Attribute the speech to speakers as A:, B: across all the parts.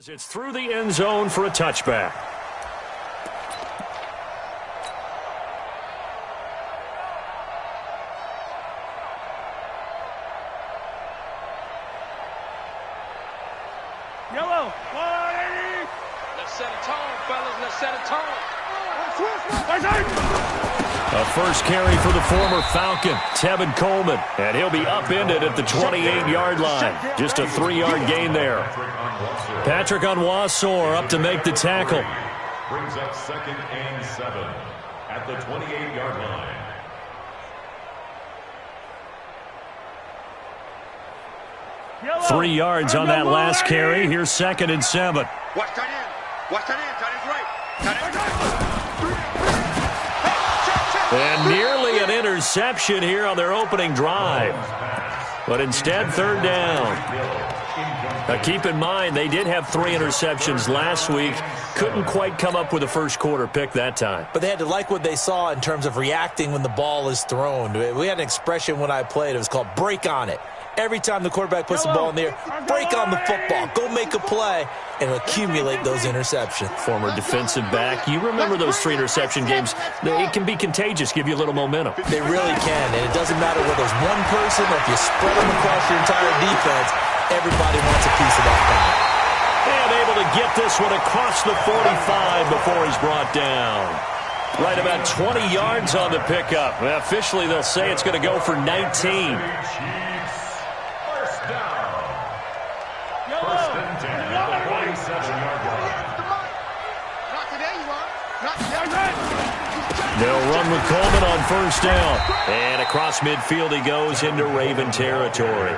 A: It's through the end zone for a touchback.
B: Yellow. 180.
C: Let's set a tone, fellas. Let's set a tone.
A: A first carry for the former Falcon, Tevin Coleman. And he'll be upended at the 28-yard line. Just a 3-yard gain there. Patrick Onwuasor up to make the tackle.
D: Brings up 2nd and 7 at the 28-yard line.
B: Yellow.
A: 3 yards on that last carry. Here's 2nd and 7.
C: Watch tight end. Watch tight end. Tight end's right. Tight end's right.
A: And nearly an interception here on their opening drive. But instead, 3rd down. Now keep in mind, they did have 3 interceptions last week. Couldn't quite come up with a first quarter pick that time.
E: But they had to like what they saw in terms of reacting when the ball is thrown. We had an expression when I played. It was called break on it. Every time the quarterback puts the ball in the air, break on the football. Go make a play and accumulate those interceptions.
A: Former defensive back. You remember those 3 interception games. It can be contagious, give you a little momentum.
E: They really can, and it doesn't matter whether it's one person or if you spread them across your entire defense. Everybody wants a piece of that pie.
A: And able to get this one across the 45 before he's brought down. Right about 20 yards on the pickup. Well, officially, they'll say it's going to go for 19. They'll run with Coleman on 1st down. And across midfield he goes into Raven territory.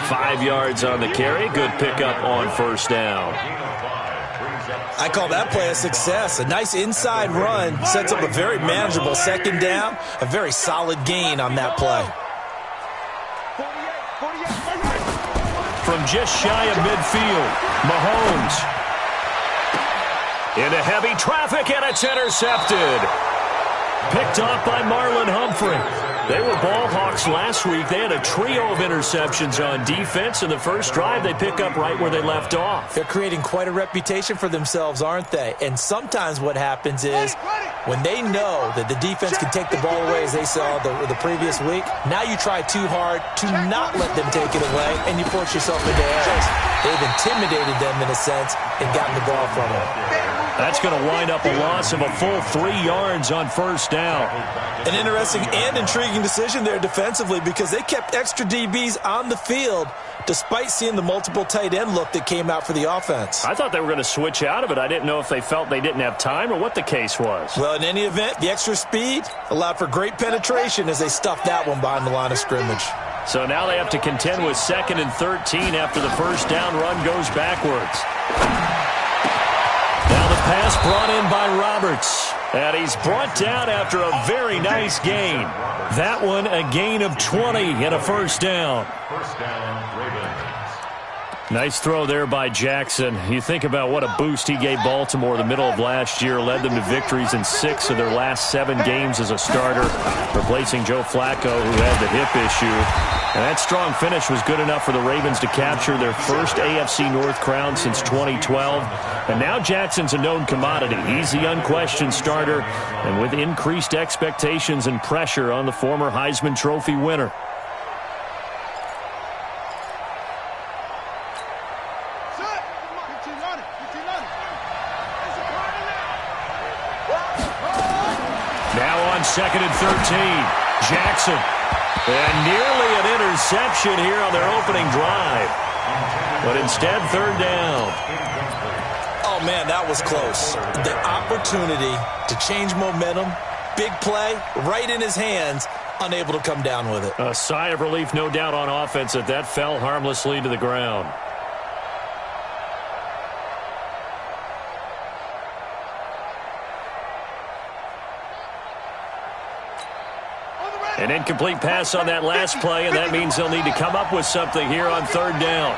A: 5 yards on the carry. Good pickup on 1st down.
E: I call that play a success. A nice inside run sets up a very manageable 2nd down. A very solid gain on that play.
A: From just shy of midfield, Mahomes. Into heavy traffic, and it's intercepted. Picked off by Marlon Humphrey. They were ball hawks last week. They had a trio of interceptions on defense. In the first drive, they pick up right where they left off.
E: They're creating quite a reputation for themselves, aren't they? And sometimes what happens is when they know that the defense can take the ball away, as they saw the previous week, now you try too hard to not let them take it away, and you force yourself into errors. They've intimidated them in a sense and gotten the ball from them.
A: That's going to wind up a loss of a full 3 yards on 1st down.
E: An interesting and intriguing decision there defensively because they kept extra DBs on the field despite seeing the multiple tight end look that came out for the offense.
A: I thought they were going to switch out of it. I didn't know if they felt they didn't have time or what the case was.
E: Well, in any event, the extra speed allowed for great penetration as they stuffed that one behind the line of scrimmage.
A: So now they have to contend with 2nd and 13 after the 1st down run goes backwards. Now the pass brought in by Roberts. And he's brought down after a very nice gain. That one a gain of 20 and a 1st down.
D: 1st down, Ravens.
A: Nice throw there by Jackson. You think about what a boost he gave Baltimore the middle of last year. Led them to victories in 6 of their last 7 games as a starter, replacing Joe Flacco, who had the hip issue. And that strong finish was good enough for the Ravens to capture their first AFC North crown since 2012. And now Jackson's a known commodity. He's the unquestioned starter, and with increased expectations and pressure on the former Heisman Trophy winner. Now on 2nd and 13, Jackson. And nearly an interception here on their opening drive. But instead, 3rd down.
E: Oh, man, that was close. The opportunity to change momentum, big play, right in his hands, unable to come down with it.
A: A sigh of relief, no doubt, on offense that fell harmlessly to the ground. An incomplete pass on that last play, and that means they'll need to come up with something here on 3rd down.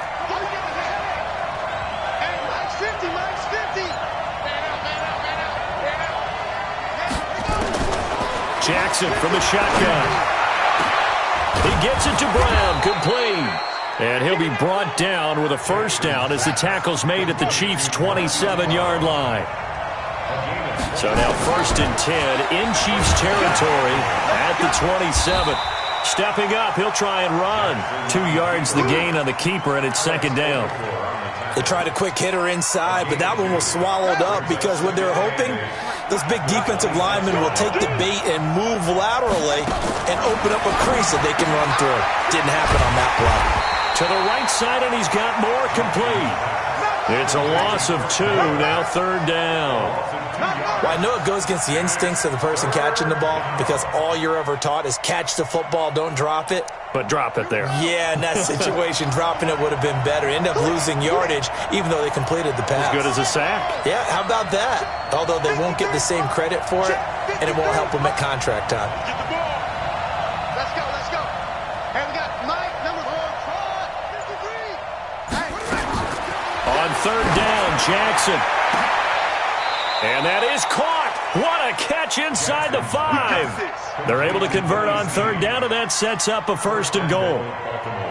A: Jackson from the shotgun. He gets it to Brown, complete. And he'll be brought down with a first down as the tackle's made at the Chiefs' 27-yard line. So now 1st and 10 in Chiefs territory at the 27. Stepping up, he'll try and run. 2 yards the gain on the keeper, and it's 2nd down.
E: They tried a quick hitter inside, but that one was swallowed up because what they're hoping, those big defensive linemen will take the bait and move laterally and open up a crease that they can run through. Didn't happen on that play.
A: To the right side, and he's got more complete. It's a loss of 2, now 3rd down.
E: Well, I know it goes against the instincts of the person catching the ball because all you're ever taught is catch the football, don't drop it.
A: But drop it there.
E: Yeah, in that situation, dropping it would have been better. End up losing yardage, even though they completed the pass.
A: As good as a sack.
E: Yeah, how about that? Although they won't get the same credit for it, and it won't help them at contract time.
C: Get the ball. Let's go, let's go. Hey, we got Mike, number 4, 53.
A: On 3rd down, Jackson. And that is caught. What a catch inside the 5. They're able to convert on 3rd down, and that sets up a 1st and goal.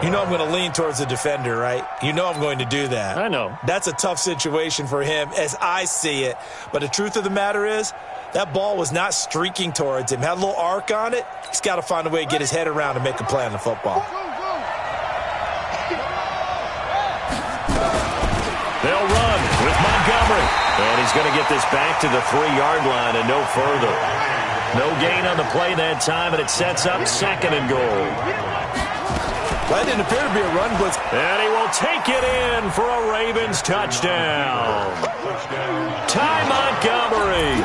E: You know I'm going to lean towards the defender, right? You know I'm going to do that.
A: I know.
E: That's a tough situation for him as I see it. But the truth of the matter is, that ball was not streaking towards him. Had a little arc on it. He's got to find a way to get his head around and make a play on the football.
A: They'll run with Montgomery. And he's going to get this back to the 3-yard line and no further. No gain on the play that time, and it sets up 2nd and goal.
E: That didn't appear to be a run blitz.
A: And he will take it in for a Ravens touchdown. Ty Montgomery.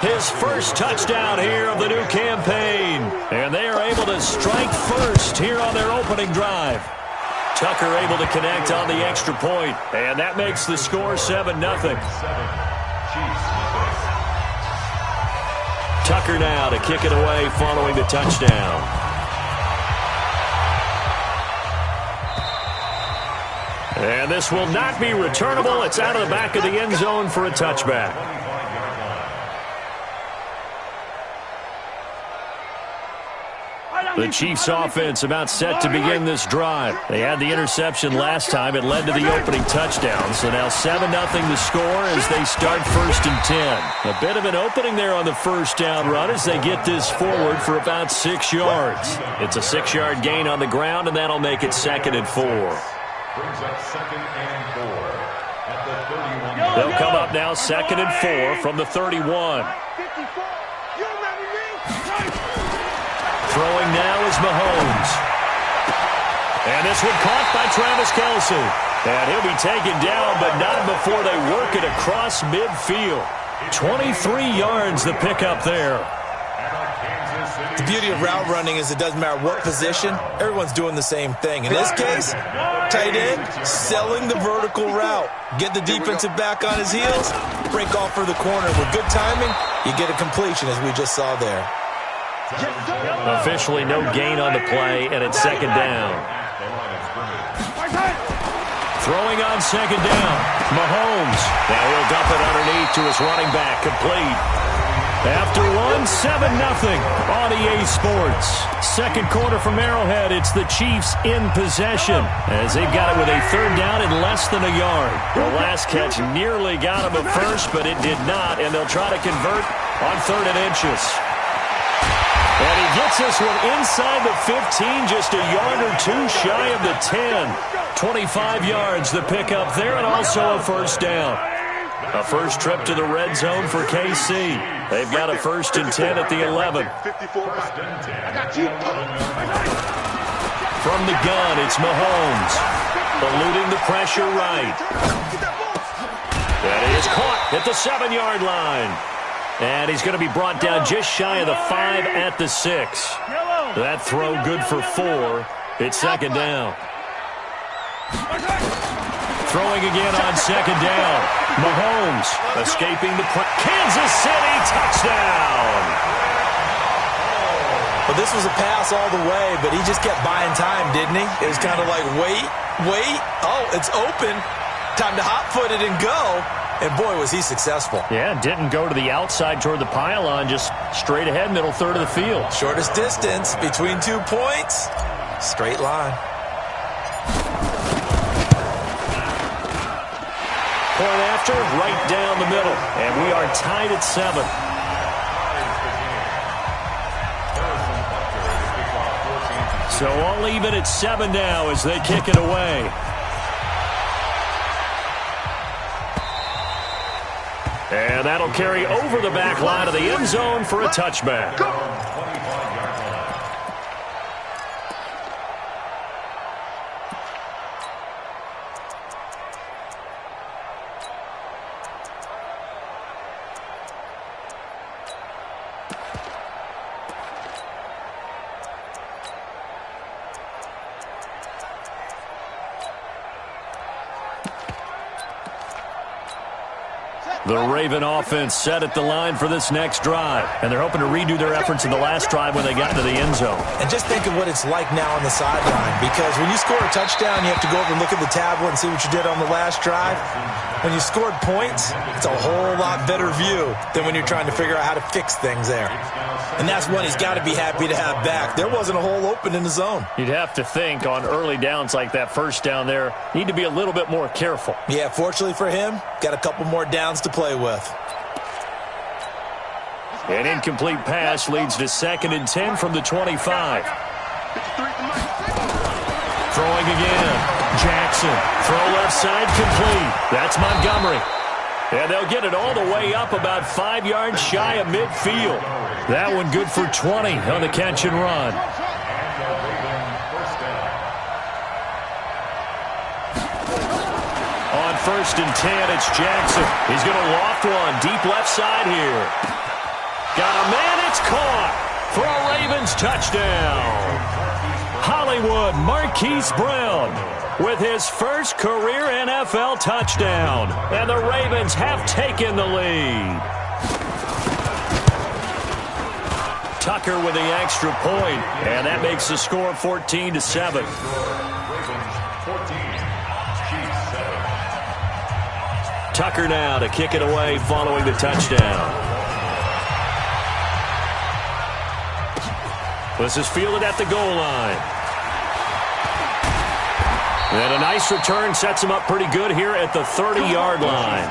A: His first touchdown here of the new campaign. And they are able to strike first here on their opening drive. Tucker able to connect on the extra point, and that makes the score 7-0. Tucker now to kick it away following the touchdown. And this will not be returnable. It's out of the back of the end zone for a touchback. The Chiefs offense about set to begin this drive. They had the interception last time. It led to the opening touchdown. So now 7-0 the score as they start 1st and 10. A bit of an opening there on the first down run as they get this forward for about 6 yards. It's a 6-yard gain on the ground, and that'll make it 2nd and 4.
D: Brings up 2nd and 4 at the 31.
A: They'll come up now 2nd and 4 from the 31. Throwing now is Mahomes. And this one caught by Travis Kelce. And he'll be taken down, but not before they work it across midfield. 23 yards the pickup there.
E: The beauty of route running is it doesn't matter what position, everyone's doing the same thing. In this case, tight end, selling the vertical route. Get the defensive back on his heels, break off for the corner. With good timing, you get a completion as we just saw there.
A: Officially no gain on the play, and it's 2nd down. Throwing on 2nd down, Mahomes. Now he'll dump it underneath to his running back, complete. After one, 7-0 on EA Sports. Second quarter from Arrowhead, it's the Chiefs in possession as they've got it with a 3rd down and less than a yard. The last catch nearly got him a first, but it did not, and they'll try to convert on 3rd and inches. And he gets this one inside the 15, just a yard or 2 shy of the 10. 25 yards the pickup there, and also a 1st down. A first trip to the red zone for KC. They've got a 1st and 10 at the 11. From the gun, it's Mahomes. Eluding the pressure right. That is caught at the 7-yard line. And he's going to be brought down just shy of the 5 at the 6. That throw good for 4. It's 2nd down. Throwing again on 2nd down. Mahomes escaping the Kansas City touchdown.
E: Well, this was a pass all the way, but he just kept buying time, didn't he? It was kind of like, wait. Oh, it's open. Time to hot-foot it and go. And, boy, was he successful.
A: Yeah, didn't go to the outside toward the pylon, just straight ahead, middle third of the field.
E: Shortest distance between 2 points, straight line.
A: Point after, right down the middle. And we are tied at 7. So all even at 7 now as they kick it away. And that'll carry over the back line of the end zone for a touchback. The Raven offense set at the line for this next drive. And they're hoping to redo their efforts in the last drive when they got to the end zone.
E: And just think of what it's like now on the sideline. Because when you score a touchdown, you have to go over and look at the tablet and see what you did on the last drive. When you scored points, it's a whole lot better view than when you're trying to figure out how to fix things there. And that's one he's got to be happy to have back. There wasn't a hole open in the zone.
A: You'd have to think on early downs like that first down there, need to be a little bit more careful.
E: Yeah, fortunately for him, got a couple more downs to play with.
A: An incomplete pass leads to 2nd and 10 from the 25. Throwing again. Jackson. Throw left side complete. That's Montgomery. And they'll get it all the way up about 5 yards shy of midfield. That one good for 20 on the catch and run. On 1st and 10, it's Jackson. He's going to loft one deep left side here. Got a man, it's caught for a Ravens touchdown. Hollywood Marquise Brown with his first career NFL touchdown. And the Ravens have taken the lead. Tucker with the extra point, and that makes the score 14-7. Tucker now to kick it away following the touchdown. This is fielded at the goal line. And a nice return sets him up pretty good here at the 30-yard line.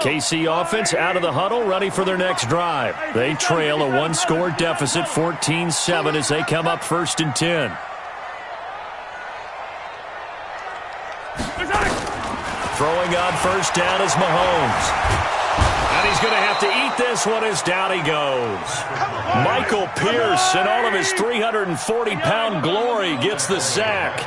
A: KC offense out of the huddle, ready for their next drive. They trail a 1-score deficit, 14-7, as they come up 1st and 10. Throwing on 1st down is Mahomes. And he's going to have to eat this one as down he goes. Michael Pierce, in all of his 340-pound glory, gets the sack.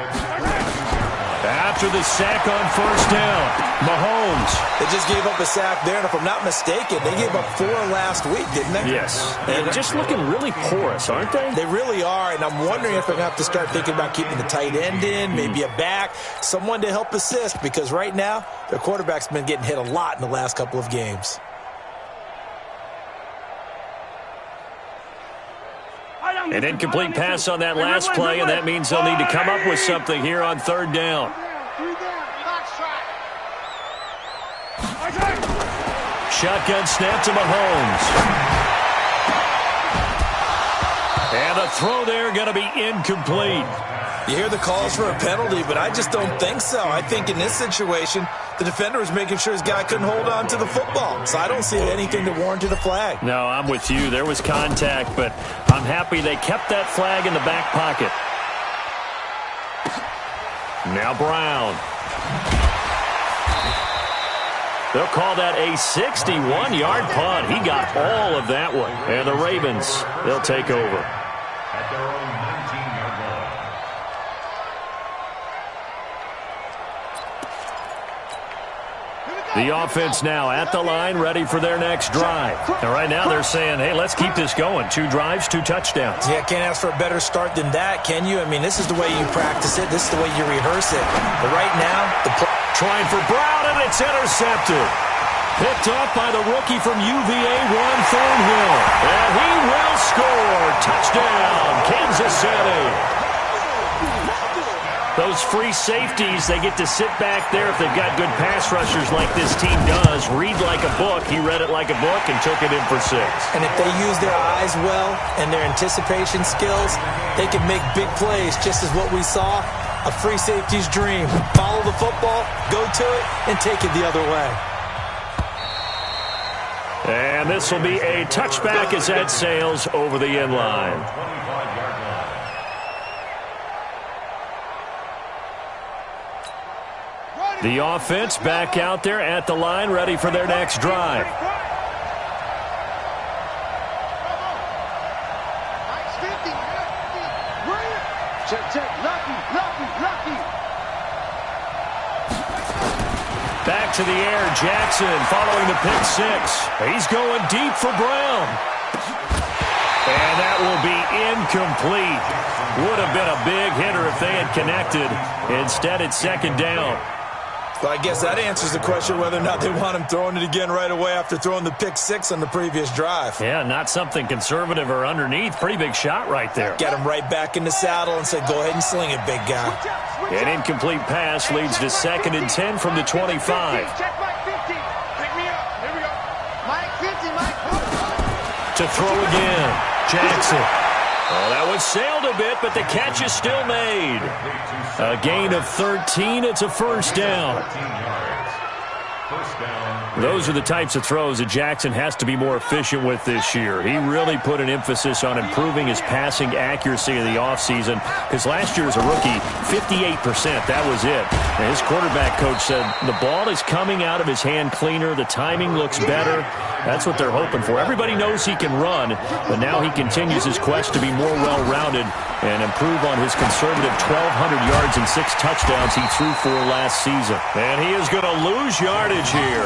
A: After the sack on 1st down, Mahomes.
E: They just gave up a sack there, and if I'm not mistaken, they gave up 4 last week, didn't they?
A: Yes. And just looking really porous, aren't they?
E: They really are, and I'm wondering if they're going to have to start thinking about keeping the tight end in, maybe a back, someone to help assist, because right now, their quarterback's been getting hit a lot in the last couple of games.
A: An incomplete pass on that last play, and that means they'll need to come up with something here on 3rd down. Shotgun snap to Mahomes. And a throw there going to be incomplete.
E: You hear the calls for a penalty, but I just don't think so. I think in this situation, the defender was making sure his guy couldn't hold on to the football. So I don't see anything to warrant the flag.
A: No, I'm with you. There was contact, but I'm happy they kept that flag in the back pocket. Now Brown. They'll call that a 61-yard punt. He got all of that one. And the Ravens, they'll take over.
D: At their own 19-yard line.
A: The offense now at the line, ready for their next drive. And right now they're saying, hey, let's keep this going. 2 drives, 2 touchdowns.
E: Yeah, can't ask for a better start than that, can you? I mean, this is the way you practice it. This is the way you rehearse it. But right now,
A: trying for Brown, and it's intercepted. Picked off by the rookie from UVA, Ron Thornhill. And he will score. Touchdown, Kansas City. Those free safeties, they get to sit back there if they've got good pass rushers like this team does. Read like a book. He read it like a book and took it in for 6.
E: And if they use their eyes well and their anticipation skills, they can make big plays, just as what we saw, a free safety's dream. Follow the football, go to it, and take it the other way.
A: And this will be a touchback as that sails over the end line. The offense back out there at the line, ready for their next drive. Back to the air, Jackson following the pick 6. He's going deep for Brown. And that will be incomplete. Would have been a big hitter if they had connected. Instead, it's 2nd down.
E: Well, I guess that answers the question whether or not they want him throwing it again right away after throwing the pick 6 on the previous drive.
A: Yeah, not something conservative or underneath. Pretty big shot right there.
E: Get him right back in the saddle and say, go ahead and sling it, big guy.
A: An incomplete pass leads to 2nd and 10 from the 25.
C: Check Mike 50. Pick me up. Here we go. Mike 50, Mike 40.
A: To throw again, Jackson. Oh, that one sailed a bit, but the catch is still made. A gain of 13. It's a 1st down. Those are the types of throws that Jackson has to be more efficient with this year. He really put an emphasis on improving his passing accuracy in the offseason because last year as a rookie, 58%, that was it. And his quarterback coach said the ball is coming out of his hand cleaner. The timing looks better. That's what they're hoping for. Everybody knows he can run, but now he continues his quest to be more well-rounded and improve on his conservative 1,200 yards and 6 touchdowns he threw for last season. And he is going to lose yardage here.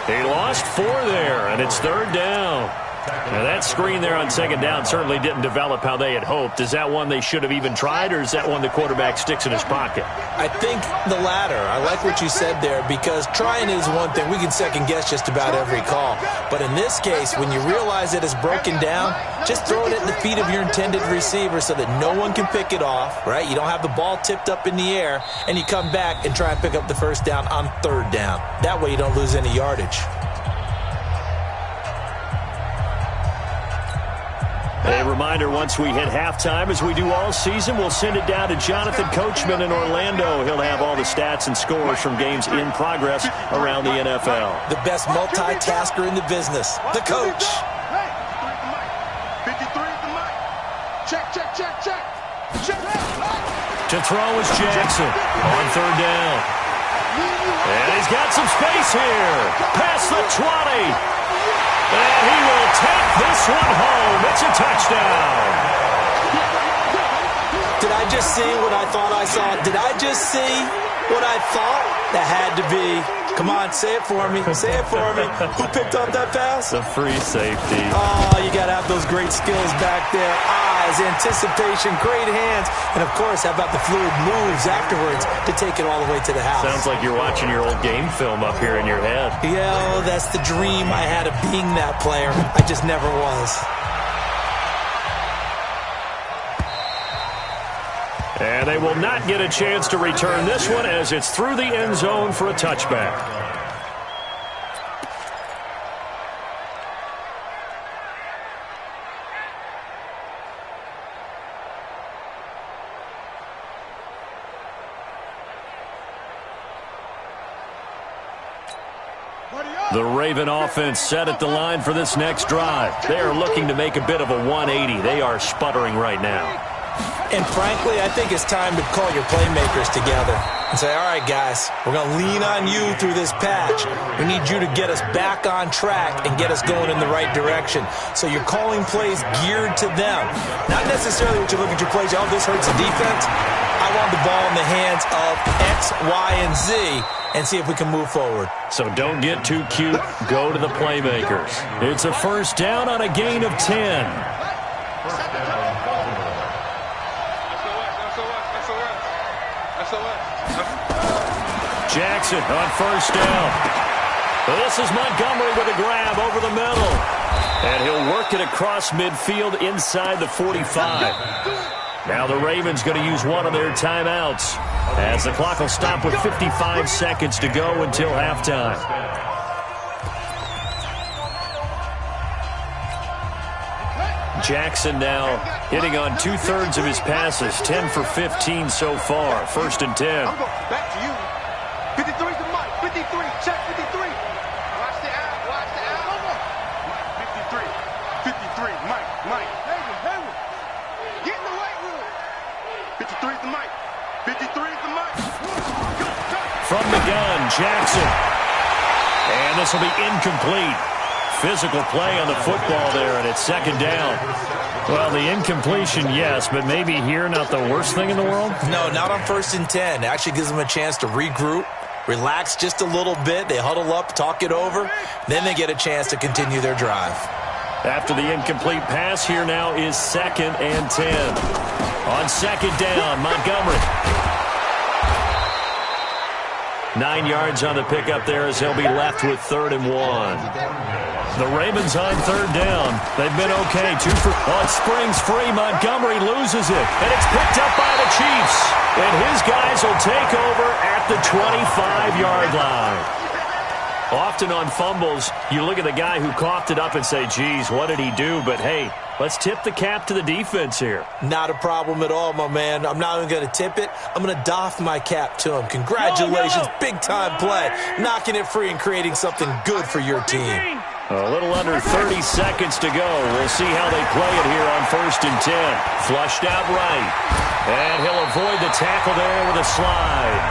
A: He lost 4 there, and it's 3rd down. Now that screen there on 2nd down certainly didn't develop how they had hoped. Is that one they should have even tried, or is that one the quarterback sticks in his pocket?
E: I think the latter. I like what you said there because trying is one thing. We can second-guess just about every call. But in this case, when you realize it is broken down, just throw it at the feet of your intended receiver so that no one can pick it off, right? You don't have the ball tipped up in the air, and you come back and try and pick up the 1st down on 3rd down. That way you don't lose any yardage.
A: A reminder, once we hit halftime, as we do all season, we'll send it down to Jonathan Coachman in Orlando. He'll have all the stats and scores from games in progress around the NFL.
E: The best multitasker in the business, the coach.
C: 53 at the mic. Check.
A: To throw is Jackson on 3rd down. And he's got some space here. Past the 20. And he will take this one home. It's a touchdown.
E: Did I just see what I thought I saw? Did I just see what I thought? That had to be. Come on, say it for me. Say it for me. Who picked up that pass?
A: The free safety.
E: Oh, you got to have those great skills back there. Eyes, anticipation, great hands. And, of course, how about the fluid moves afterwards to take it all the way to the house?
A: Sounds like you're watching your old game film up here in your head.
E: Yeah, that's the dream I had of being that player. I just never was.
A: And they will not get a chance to return this one as it's through the end zone for a touchback. The Raven offense set at the line for this next drive. They are looking to make a bit of a 180. They are sputtering right now.
E: And frankly, I think it's time to call your playmakers together and say, all right, guys, we're going to lean on you through this patch. We need you to get us back on track and get us going in the right direction. So you're calling plays geared to them. Not necessarily what you look at your plays, oh, this hurts the defense. I want the ball in the hands of X, Y, and Z and see if we can move forward.
A: So don't get too cute. Go to the playmakers. It's a 1st down on a gain of 10. Jackson on 1st down. This is Montgomery with a grab over the middle. And he'll work it across midfield inside the 45. Now the Ravens going to use one of their timeouts as the clock will stop with 55 seconds to go until halftime. Jackson now hitting on 2/3 of his passes, 10 for 15 so far. 1st and 10.
C: I'm going back to you. 53 to Mike. 53. Check 53. Watch the out. Watch the out. 53. 53. Mike. Hayward. Get in the weight room. 53 to Mike. 53 to Mike.
A: From the gun, Jackson. And this will be incomplete. Physical play on the football there, and it's 2nd down. Well, the incompletion, yes, but maybe here not the worst thing in the world?
E: No, not on 1st and 10. It actually gives them a chance to regroup, relax just a little bit. They huddle up, talk it over. Then they get a chance to continue their drive.
A: After the incomplete pass, here now is 2nd and 10. On 2nd down, Montgomery. 9 yards on the pickup there as they'll be left with 3rd and 1. The Ravens on 3rd down. They've been okay. 2 for... Oh, it springs free. Montgomery loses it. And it's picked up by the Chiefs. And his guys will take over at the 25-yard line. Often on fumbles, you look at the guy who coughed it up and say, geez, what did he do? But, hey, let's tip the cap to the defense here.
E: Not a problem at all, my man. I'm not even going to tip it. I'm going to doff my cap to him. Congratulations. Big-time play. Knocking it free and creating something good for your team.
A: A little under 30 seconds to go. We'll see how they play it here on 1st and 10. Flushed out right. And he'll avoid the tackle there with a slide.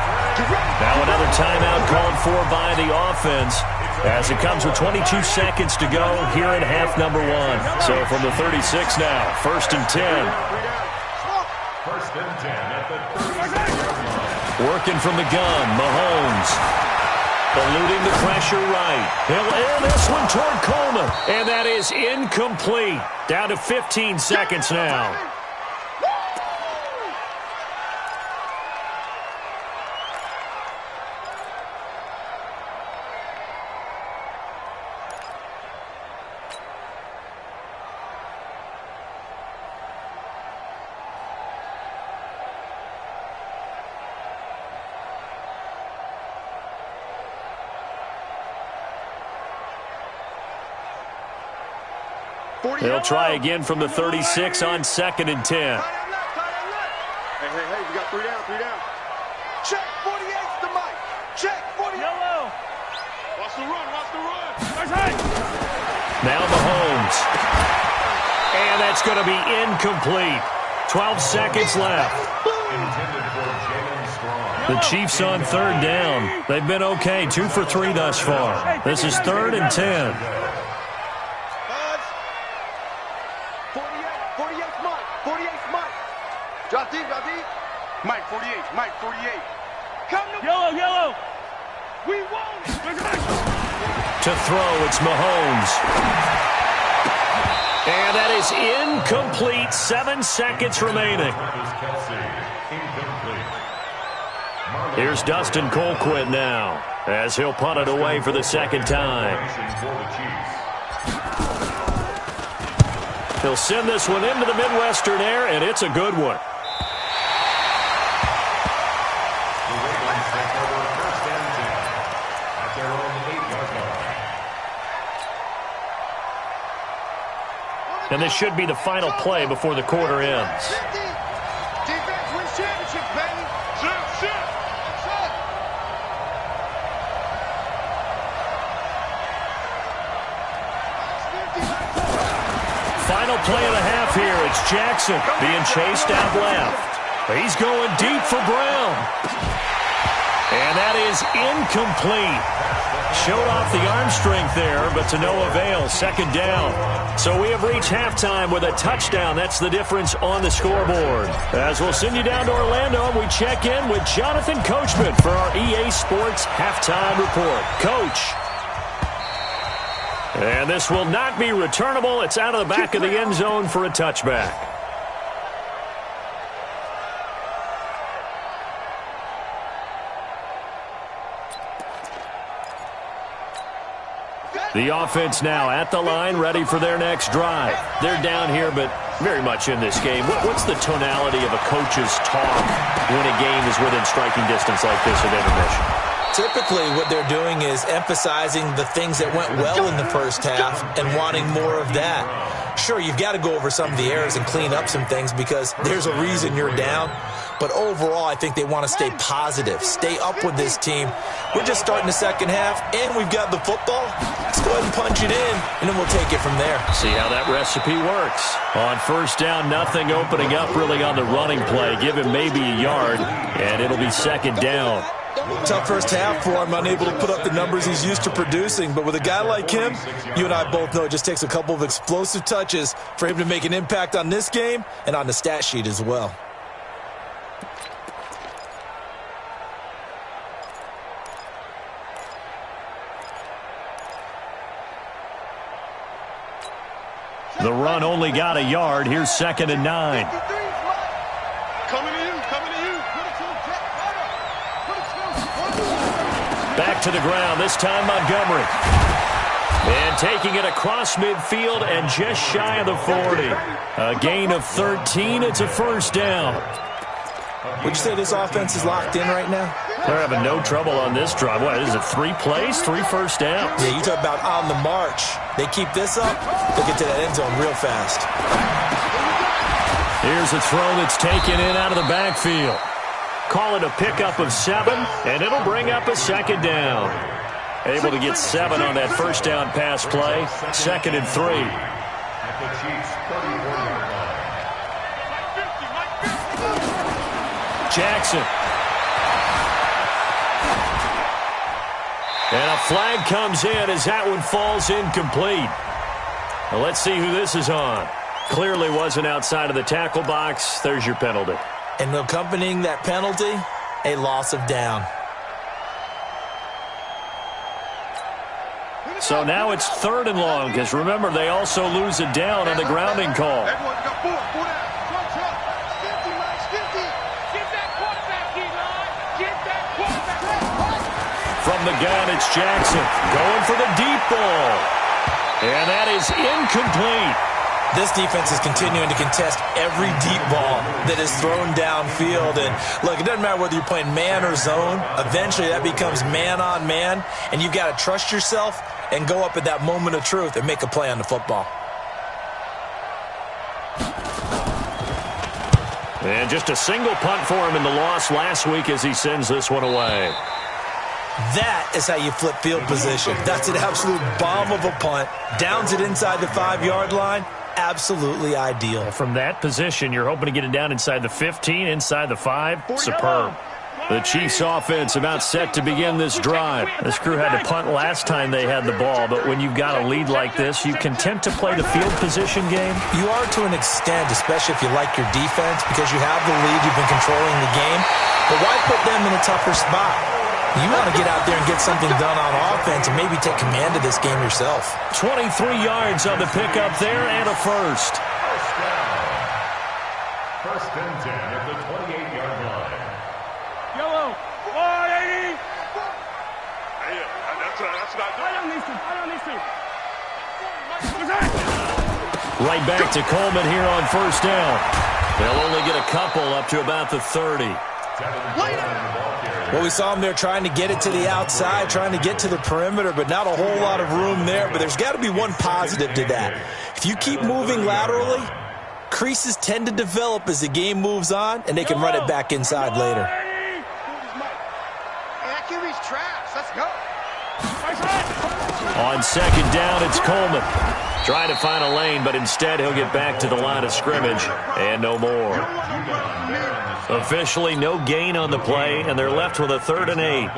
A: Now another timeout called for by the offense as it comes with 22 seconds to go here in half number 1. So from the 36 now, 1st and 10.
D: 1st and 10 at the 36-yard line.
A: Working from the gun, Mahomes. Eluding the pressure right. He'll air this one toward Coleman. And that is incomplete. Down to 15 seconds now. They'll try again from the 36 on 2nd and 10.
C: Hey, we got 3 down. Check 48 to Mike. Check 48.
B: Yellow.
C: Watch the run.
A: Now Mahomes. And that's going to be incomplete. 12 seconds left. The Chiefs on 3rd down. They've been okay. 2 for 3 thus far. This is 3rd and 10.
C: 48's Mike. Drop deep. Mike 48. Come to
B: Yellow. We want it.
A: To throw, it's Mahomes. And that is incomplete. 7 seconds remaining. Here's Dustin Colquitt now as he'll punt it away for the 2nd time. He'll send this one into the Midwestern air, and it's a good one. And this should be the final play before the quarter ends.
C: Defense wins championships, baby. Shit.
A: Final play of the half here. It's Jackson being chased out left. He's going deep for Brown. And that is incomplete. Showed off the arm strength there, but to no avail. 2nd down. So we have reached halftime with a touchdown. That's the difference on the scoreboard. As we'll send you down to Orlando, we check in with Jonathan Coachman for our EA Sports Halftime Report. Coach. And this will not be returnable. It's out of the back of the end zone for a touchback. The offense now at the line, ready for their next drive. They're down here, but very much in this game. What's the tonality of a coach's talk when a game is within striking distance like this at intermission?
E: Typically, what they're doing is emphasizing the things that went well in the first half and wanting more of that. Sure, you've got to go over some of the errors and clean up some things because there's a reason you're down. But overall, I think they want to stay positive, stay up with this team. We're just starting the second half, and we've got the football. Let's go ahead and punch it in, and then we'll take it from there.
A: See how that recipe works. On first down, nothing opening up really on the running play. Give him maybe a yard, and it'll be second down.
E: Tough first half for him, unable to put up the numbers he's used to producing. But with a guy like him, you and I both know it just takes a couple of explosive touches for him to make an impact on this game and on the stat sheet as well.
A: The run only got a yard. Here's 2nd and 9.
C: Coming to you, coming to you.
A: Back to the ground, this time Montgomery. And taking it across midfield and just shy of the 40. A gain of 13, it's a first down.
E: Would you say this offense is locked in right now?
A: They're having no trouble on this drive. What, is it 3 plays, 3 first downs?
E: Yeah, you talk about on the march. They keep this up, they'll get to that end zone real fast.
A: Here's a throw that's taken in out of the backfield. Call it a pickup of 7, and it'll bring up a second down. Able to get 7 on that first down pass play. 2nd and 3.
D: At the Chiefs' 34-yard line.
A: Jackson. And a flag comes in as that one falls incomplete. Well, let's see who this is on. Clearly wasn't outside of the tackle box. There's your penalty.
E: And accompanying that penalty, a loss of down.
A: So now it's 3rd and long, because remember, they also lose a down on the grounding call.
C: Everyone got 4 down.
A: From the gun, it's Jackson going for the deep ball. And that is incomplete.
E: This defense is continuing to contest every deep ball that is thrown downfield. And look, it doesn't matter whether you're playing man or zone. Eventually, that becomes man on man. And you've got to trust yourself and go up at that moment of truth and make a play on the football.
A: And just a single punt for him in the loss last week as he sends this one away.
E: That is how you flip field position. That's an absolute bomb of a punt. Downs it inside the 5-yard line. Absolutely ideal.
A: From that position, you're hoping to get it down inside the 15, inside the 5. Superb. The Chiefs offense about set to begin this drive. This crew had to punt last time they had the ball, but when you've got a lead like this, you content to play the field position game?
E: You are to an extent, especially if you like your defense, because you have the lead, you've been controlling the game. But why put them in a tougher spot? You want to get out there and get something done on offense and maybe take command of this game yourself.
A: 23 yards on the pickup there and a first.
D: First and 10 at the 28-yard line.
B: Yellow. 180.
C: Hey, that's what I do.
B: I don't need to. What's that?
A: Right back to Coleman here on first down. They'll only get a couple up to about the 30.
E: Well, we saw him there trying to get it to the outside, trying to get to the perimeter, but not a whole lot of room there. But there's got to be one positive to that. If you keep moving laterally, creases tend to develop as the game moves on, and they can run it back inside later.
C: Hey, that QB's trash. Let's go.
A: On second down, it's Coleman. Trying to find a lane, but instead he'll get back to the line of scrimmage and no more. Officially no gain on the play, and they're left with a 3rd and 8.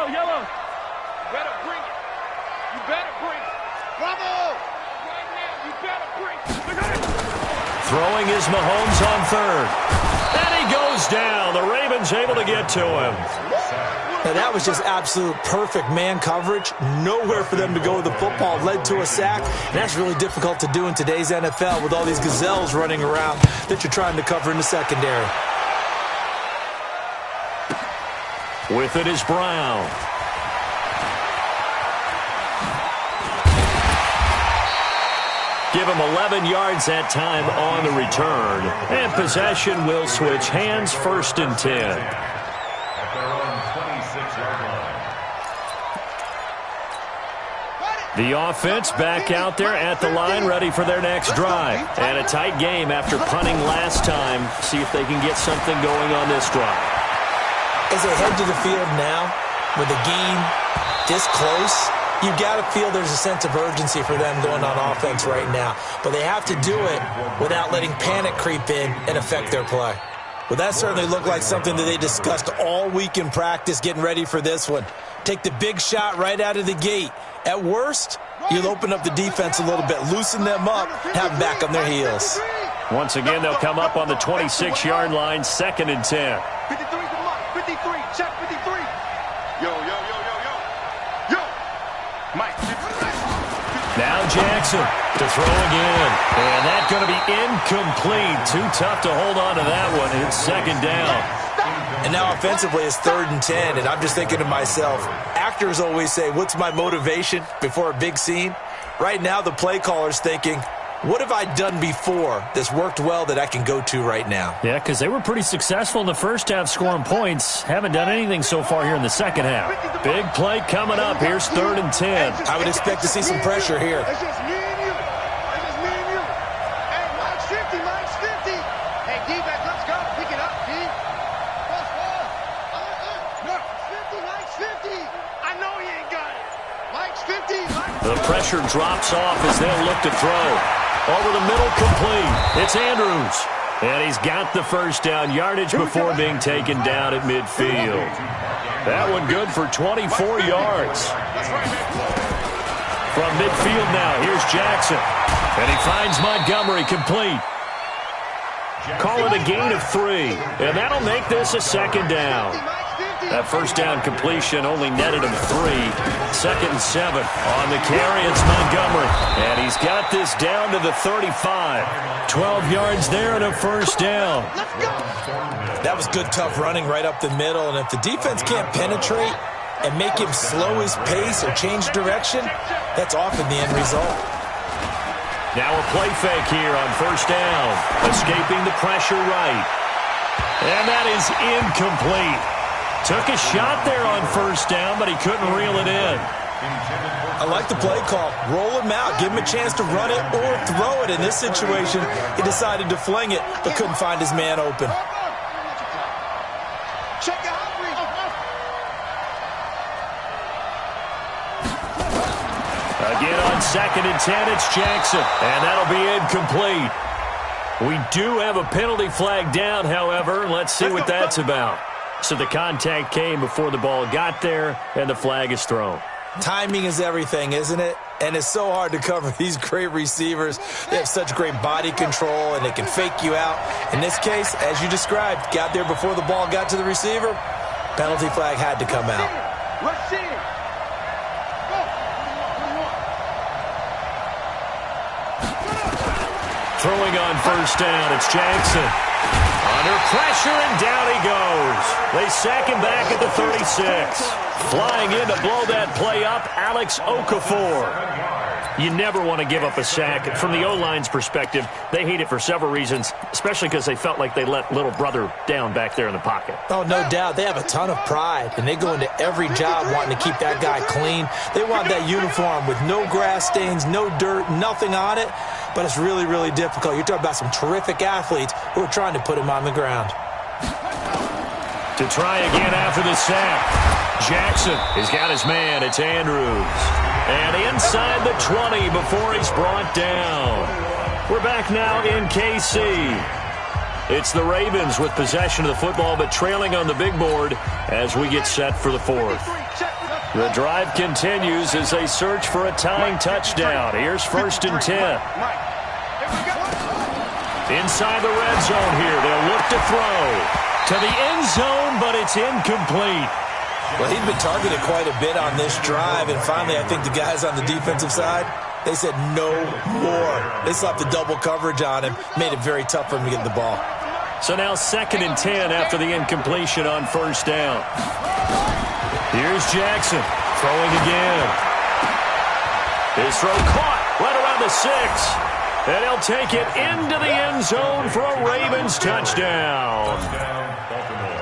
B: Yellow.
C: You better bring it. You better bring it. Bravo! Right now, you better bring it.
A: Throwing is Mahomes on 3rd. And he goes down. The Ravens able to get to him.
E: Now, that was just absolute perfect man coverage. Nowhere for them to go with the football. Led to a sack. And that's really difficult to do in today's NFL with all these gazelles running around that you're trying to cover in the secondary.
A: With it is Brown. Give him 11 yards that time on the return. And possession will switch hands, 1st and 10. The offense back out there at the line, ready for their next drive. And a tight game after punting last time. See if they can get something going on this drive.
E: As they head to the field now, with the game this close, you've got to feel there's a sense of urgency for them going on offense right now. But they have to do it without letting panic creep in and affect their play. Well, that certainly looked like something that they discussed all week in practice getting ready for this one. Take the big shot right out of the gate. At worst, you'll open up the defense a little bit, loosen them up, have them back on their heels.
A: Once again, they'll come up on the 26-yard line, 2nd and 10.
C: 53 to Mike. 53. Check 53. Yo. Mike.
A: Now Jackson to throw again. And that's going to be incomplete. Too tough to hold on to that one. It's 2nd down.
E: And now offensively it's 3rd and 10, and I'm just thinking to myself, actors always say, what's my motivation before a big scene? Right now the play caller's thinking, what have I done before that's worked well that I can go to right now?
A: Yeah, because they were pretty successful in the first half scoring points. Haven't done anything so far here in the second half. Big play coming up. Here's 3rd and 10.
E: I would expect to see some pressure here.
C: It's just me and you. Hey, Mike's 50. Hey, D-back, let's go. Pick it up, D. Mike's 50. I know he ain't got it. Mike's 50.
A: The pressure drops off as they'll look to throw. Over the middle, complete. It's Andrews. And he's got the first down yardage before being taken down at midfield. That one good for 24 yards. From midfield now, here's Jackson. And he finds Montgomery complete. Call it a gain of 3. And that'll make this a 2nd down. That first down completion only netted him 3. 2nd and 7. On the carry, it's Montgomery. And he's got this down to the 35. 12 yards there and a first down.
E: That was good, tough running right up the middle. And if the defense can't penetrate and make him slow his pace or change direction, that's often the end result.
A: Now a play fake here on first down. Escaping the pressure right. And that is incomplete. Took a shot there on first down, but he couldn't reel it in.
E: I like the play call. Roll him out. Give him a chance to run it or throw it. In this situation, he decided to fling it, but couldn't find his man open.
C: Check it out,
A: Again on 2nd and 10, it's Jackson. And that'll be incomplete. We do have a penalty flag down, however. Let's see what that's about. So the contact came before the ball got there, and the flag is thrown.
E: Timing is everything, isn't it? And it's so hard to cover these great receivers. They have such great body control, and they can fake you out. In this case, as you described, got there before the ball got to the receiver. Penalty flag had to come out.
C: Let's see it.
A: Throwing on first down, it's Jackson. Under pressure, and down he goes. They sack him back at the 36. Flying in to blow that play up, Alex Okafor. You never want to give up a sack. From the O-line's perspective, they hate it for several reasons, especially because they felt like they let little brother down back there in the pocket.
E: Oh, no doubt. They have a ton of pride, and they go into every job wanting to keep that guy clean. They want that uniform with no grass stains, no dirt, nothing on it. But it's really, really difficult. You're talking about some terrific athletes who are trying to put him on the ground.
A: To try again after the sack. Jackson has got his man. It's Andrews. And inside the 20 before he's brought down. We're back now in KC. It's the Ravens with possession of the football, but trailing on the big board as we get set for the fourth. The drive continues as they search for a tying touchdown. Here's 1st and 10. Inside the red zone here. They'll look to throw to the end zone, but it's incomplete.
E: Well, he's been targeted quite a bit on this drive, and finally I think the guys on the defensive side, they said no more. They slapped the double coverage on him, made it very tough for him to get the ball.
A: So now 2nd and 10 after the incompletion on 1st down. Here's Jackson throwing again. His throw caught right around the 6. And he'll take it into the end zone for a Ravens touchdown.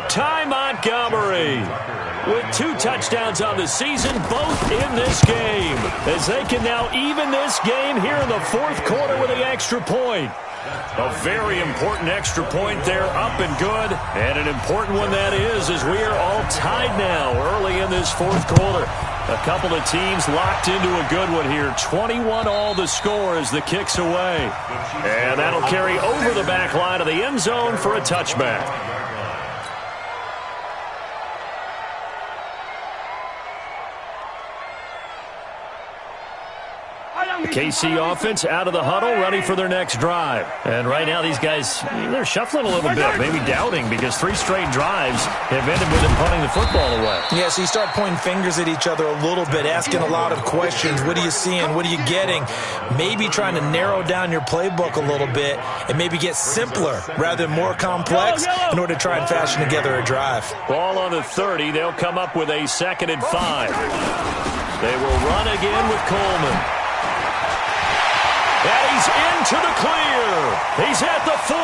A: Ty Montgomery with 2 touchdowns on the season, both in this game, as they can now even this game here in the 4th quarter with the extra point. A very important extra point there, up and good, and an important one that is, as we are all tied now early in this 4th quarter. A couple of teams locked into a good one here. 21 all the score as the kick's away. And that'll carry over the back line of the end zone for a touchback. KC offense out of the huddle, ready for their next drive. And right now these guys, they're shuffling a little bit, maybe doubting, because 3 straight drives have ended with them punting the football away.
E: Yeah, so you start pointing fingers at each other a little bit, asking a lot of questions. What are you seeing? What are you getting? Maybe trying to narrow down your playbook a little bit and maybe get simpler rather than more complex in order to try and fashion together a drive.
A: Ball on the 30. They'll come up with a 2nd and 5. They will run again with Coleman. And he's into the clear. He's at the 40,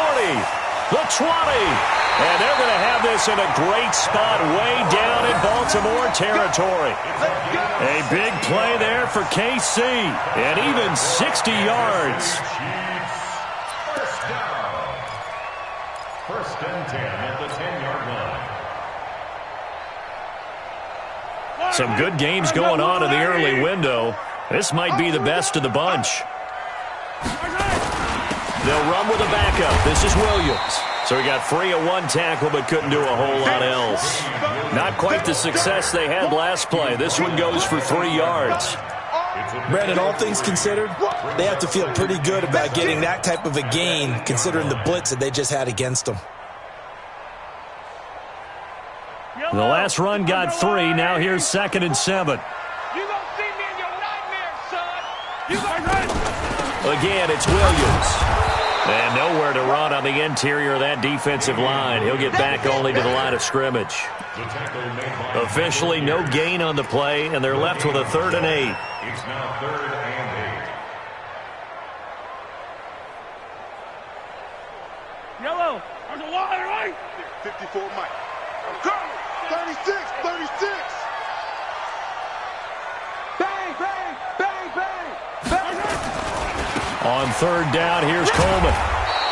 A: the 20. And they're going to have this in a great spot way down in Baltimore territory. A big play there for KC. And even 60 yards.
D: First down. 1st and 10 at the 10-yard line.
A: Some good games going on in the early window. This might be the best of the bunch. They'll run with a backup. This is Williams. So he got free of 1 tackle but couldn't do a whole lot else. Not quite the success they had last play. This one goes for 3 yards.
E: Brandon, all things considered, they have to feel pretty good about getting that type of a gain considering the blitz that they just had against them.
A: The last run got 3. Now here's 2nd and 7. Again, it's Williams. And nowhere to run on the interior of that defensive line. He'll get back only to the line of scrimmage. Officially, no gain on the play, and they're left with a 3rd and 8.
D: It's now 3rd and 8.
B: Yellow, there's a wide right.
C: 54 Mike. I'm coming. 36, 36. Bang, bang, bang, bang, bang.
A: On 3rd down, here's Coleman.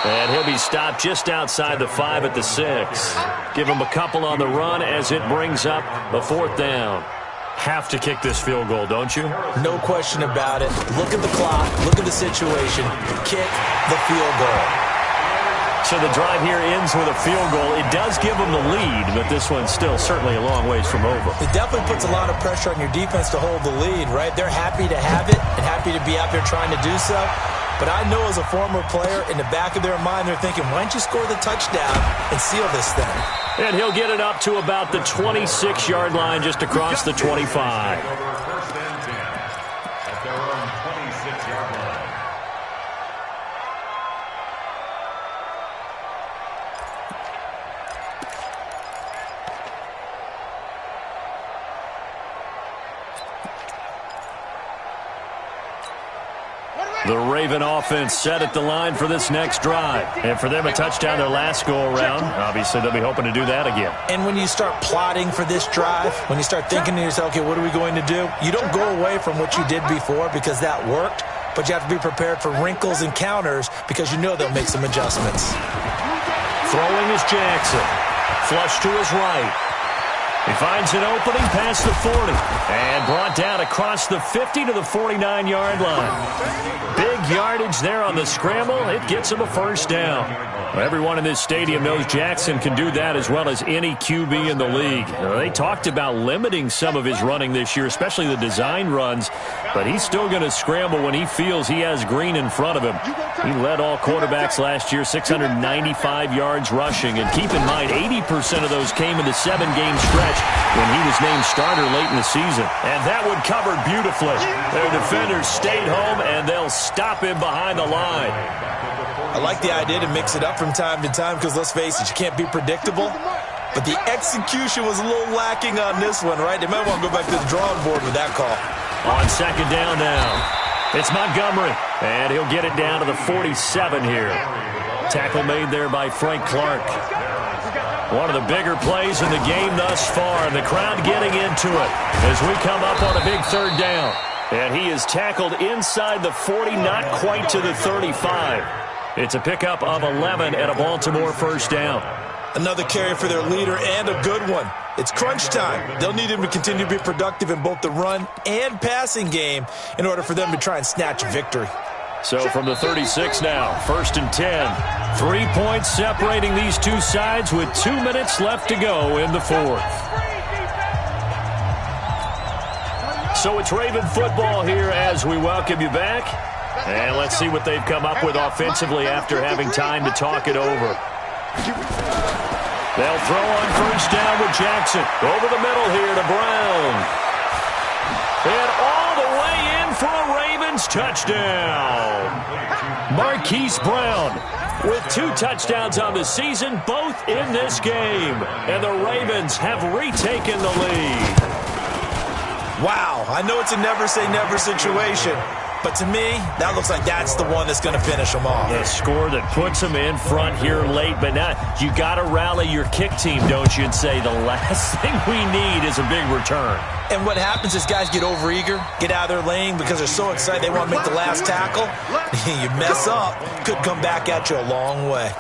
A: And he'll be stopped just outside the 5 at the 6. Give him a couple on the run as it brings up a 4th down. Have to kick this field goal, don't you?
E: No question about it. Look at the clock. Look at the situation. Kick the field goal.
A: So the drive here ends with a field goal. It does give them the lead, but this one's still certainly a long ways from over.
E: It definitely puts a lot of pressure on your defense to hold the lead, right? They're happy to have it and happy to be out there trying to do so. But I know as a former player, in the back of their mind, they're thinking, why don't you score the touchdown and seal this thing?
A: And he'll get it up to about the 26-yard line, just across the 25.
D: 1st and 10 at their own 26-yard line.
A: The Raven offense set at the line for this next drive. And for them, a touchdown their last go-around. Obviously, they'll be hoping to do that again.
E: And when you start plotting for this drive, when you start thinking to yourself, okay, what are we going to do? You don't go away from what you did before because that worked, but you have to be prepared for wrinkles and counters because you know they'll make some adjustments.
A: Throwing is Jackson. Flush to his right. He finds an opening past the 40 and brought down across the 50 to the 49-yard line. Big yardage there on the scramble. It gets him a 1st down. Everyone in this stadium knows Jackson can do that as well as any QB in the league. They talked about limiting some of his running this year, especially the design runs, but he's still going to scramble when he feels he has green in front of him. He led all quarterbacks last year, 695 yards rushing, and keep in mind 80% of those came in the 7-game stretch coach when he was named starter late in the season. And that one covered beautifully. Their defenders stayed home, and they'll stop him behind the line.
E: I like the idea to mix it up from time to time because, let's face it, you can't be predictable. But the execution was a little lacking on this one, right? They might want to go back to the drawing board with that call.
A: On second down now, it's Montgomery, and he'll get it down to the 47 here. Tackle made there by Frank Clark. One of the bigger plays in the game thus far, and the crowd getting into it as we come up on a big third down. And he is tackled inside the 40, not quite to the 35. It's a pickup of 11 and a Baltimore first down.
E: Another carry for their leader, and a good one. It's crunch time. They'll need him to continue to be productive in both the run and passing game in order for them to try and snatch a victory.
A: So from the 36 now, first and 10. 3 points separating these two sides with 2 minutes left to go in the fourth. So it's Raven football here as we welcome you back. And let's see what they've come up with offensively after having time to talk it over. They'll throw on first down with Jackson. Over the middle here to Brown. And all the way in for a Ravens touchdown. Marquise Brown with 2 touchdowns on the season, both in this game. And the Ravens have retaken the lead.
E: Wow, I know it's a never-say-never situation, but to me, that looks like that's the one that's going to finish them off.
A: A score that puts them in front here late, but now you got to rally your kick team, don't you, and say the last thing we need is a big return.
E: And what happens is guys get overeager, get out of their lane because they're so excited they want to make the last tackle. You mess up, could come back at you a long way.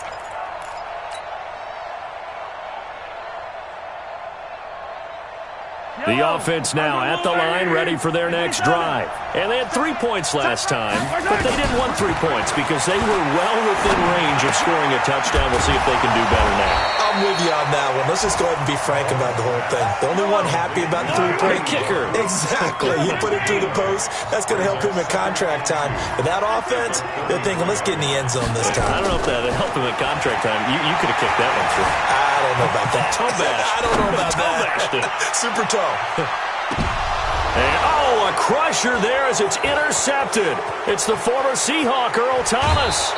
A: The offense now at the line, ready for their next drive. And they had 3 points last time, but they didn't want 3 points because they were well within range of scoring a touchdown. We'll see if they can do better now.
E: I'm with you on that one. Let's just go ahead and be frank about the whole thing. The only one happy about the 3-point
A: kicker.
E: Exactly. He put it through the post. That's going to help him in contract time. But that offense, they're thinking, let's get in the end zone this time.
A: I don't know if that helped him in contract time. You could have kicked that one through.
E: I don't know about that.
A: Toe bash.
E: I don't know about that. Super toe.
A: And, a crusher there as it's intercepted. It's the former Seahawk, Earl Thomas.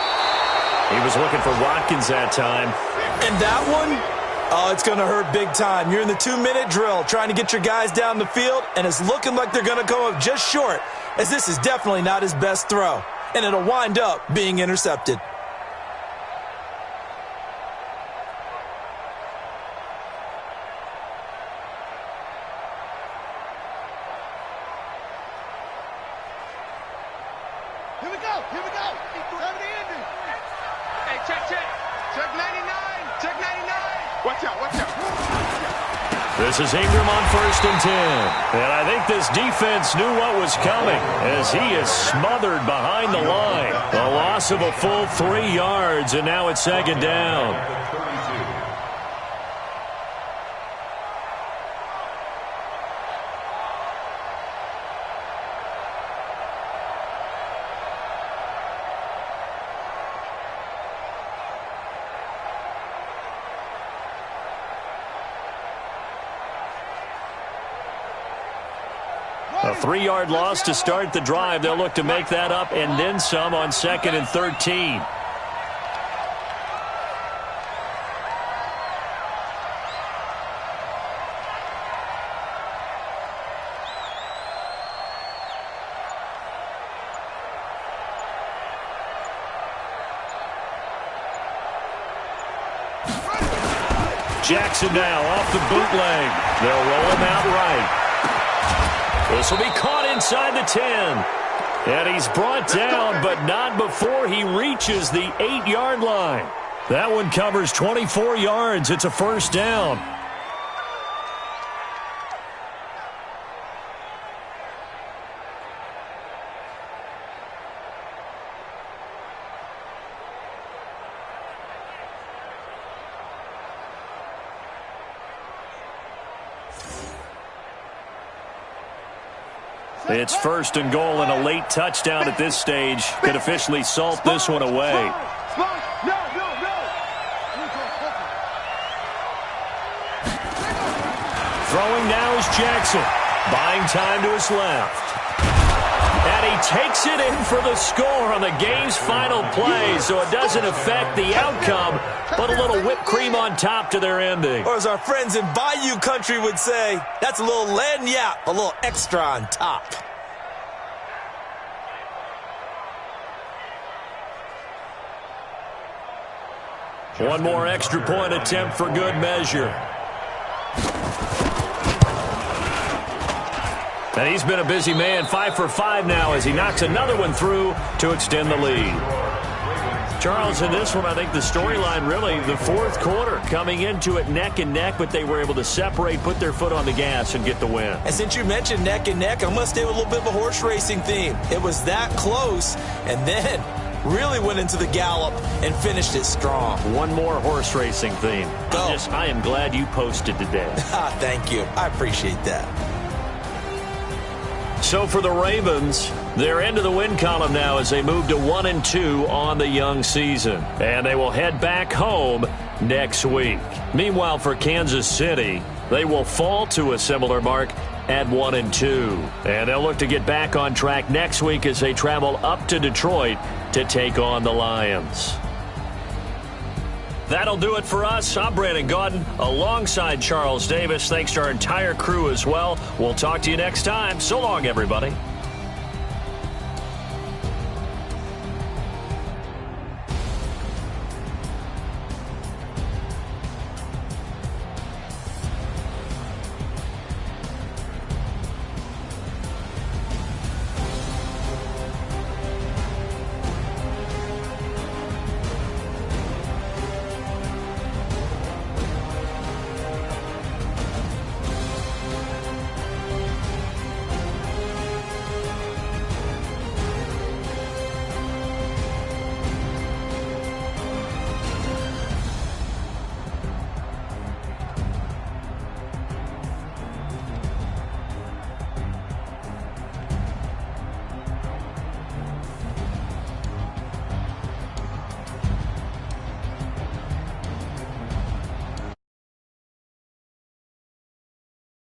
A: He was looking for Watkins that time.
E: And that one, it's going to hurt big time. You're in the 2-minute drill trying to get your guys down the field, and it's looking like they're going to come up just short, as this is definitely not his best throw. And it'll wind up being intercepted.
B: Here we go. Time to end it. Hey, check. Check 99. Check 99.
C: Watch out.
A: This is Ingram on first and 10. And I think this defense knew what was coming as he is smothered behind the line. A loss of a full 3 yards, and now it's second down. A 3-yard loss to start the drive. They'll look to make that up and then some on second and 13. Jackson now off the bootleg. They'll roll him out right. This will be caught inside the 10. And he's brought down, but not before he reaches the 8-yard line. That one covers 24 yards. It's a first down. It's first and goal, and a late touchdown at this stage could officially salt this one away. Throwing now is Jackson. Buying time to his left. And he takes it in for the score on the game's final play, so it doesn't affect the outcome, but a little whipped cream on top to their ending.
E: Or as our friends in Bayou country would say, that's a little lagniappe, a little extra on top.
A: One more extra point attempt for good measure. And he's been a busy man, 5 for 5 now as he knocks another one through to extend the lead. Charles, in this one, I think the storyline really, the fourth quarter, coming into it neck and neck, but they were able to separate, put their foot on the gas, and get the win.
E: And since you mentioned neck and neck, I'm going to stay with a little bit of a horse racing theme. It was that close, and then really went into the gallop and finished it strong.
A: One more horse racing theme. I am glad you posted today.
E: Thank you. I appreciate that.
A: So for the Ravens, they're into the win column now as they move to 1-2 on the young season. And they will head back home next week. Meanwhile, for Kansas City, they will fall to a similar mark at 1-2. And they'll look to get back on track next week as they travel up to Detroit to take on the Lions. That'll do it for us. I'm Brandon Gaudin alongside Charles Davis. Thanks to our entire crew as well. We'll talk to you next time. So long, everybody.